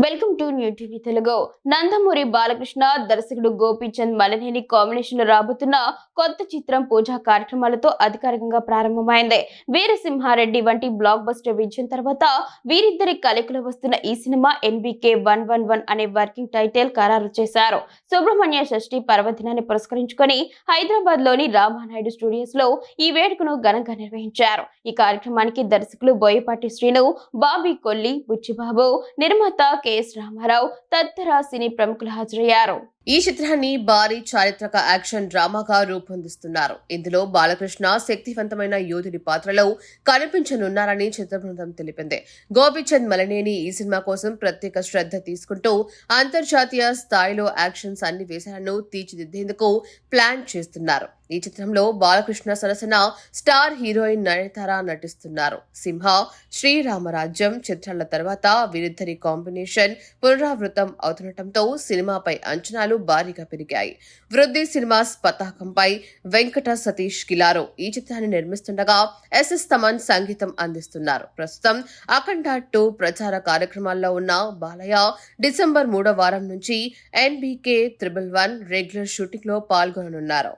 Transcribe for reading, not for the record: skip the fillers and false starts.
Welcome to new TV Telugu. Nandamuri Balakrishna దర్శకుడు Gopichand Malineni combination లో రాబోతున్న కొత్త చిత్రం పూజా కార్యక్రమాలతో అధికారికంగా ప్రారంభమైంది. వీరసింహారెడ్డి వంటి బ్లాక్ బస్టర్ విజయం తర్వాత వీరిద్దరి కలయికలో వస్తున్న ఈ సినిమా NBK 111 అనే వర్కింగ్ టైటిల్ ఖరారు చేశారు. సుబ్రహ్మణ్య షష్ఠి పర్వదినాన్ని పురస్కరించుకొని హైదరాబాద్ లోని రామానాయుడు స్టూడియోస్ లో ఈ వేడుకను ఘనంగా నిర్వహించారు. ఈ కార్యక్రమానికి దర్శకులు బోయపాటి శ్రీను, బాబీ కొల్లి, బుచ్చిబాబు, నిర్మాత KS రామారావు తదితర సినీ ప్రముఖులు హాజరయ్యారు. ఈ చిత్రాన్ని భారీ చారిత్రక యాక్షన్ డ్రామాగా రూపొందిస్తున్నారు. ఇందులో బాలకృష్ణ శక్తివంతమైన యోధుడి పాత్రలో కనిపించనున్నారని చిత్ర బృందం తెలిపింది. గోపీచంద్ మలినేని ఈ సినిమా కోసం ప్రత్యేక శ్రద్ధ తీసుకుంటూ అంతర్జాతీయ స్థాయిలో యాక్షన్ సన్నివేశాలను తీర్చిదిద్దేందుకు ప్లాన్ చేస్తున్నారు. ఈ చిత్రంలో బాలకృష్ణ సరసన స్టార్ హీరోయిన్ నయనతార నటిస్తున్నారు. సింహ, శ్రీరామరాజ్యం చిత్రాల తర్వాత వీరిద్దరి కాంబినేషన్ పునరావృతం అవుతుండటంతో సినిమాపై అంచనాలు భారీగా పెరిగాయి. వృద్ధి సినిమాస్ పతాకంపై వెంకట సతీష్ కిలారో ఈ చిత్రాన్ని నిర్మిస్తుండగా SS తమన్ సంగీతం అందిస్తున్నారు. ప్రస్తుతం అఖండ 2 ప్రచార కార్యక్రమాల్లో ఉన్న బాలయ్య డిసెంబర్ 3వ వారం నుంచి NBK 111 రెగ్యులర్ షూటింగ్ లో పాల్గొననున్నారు.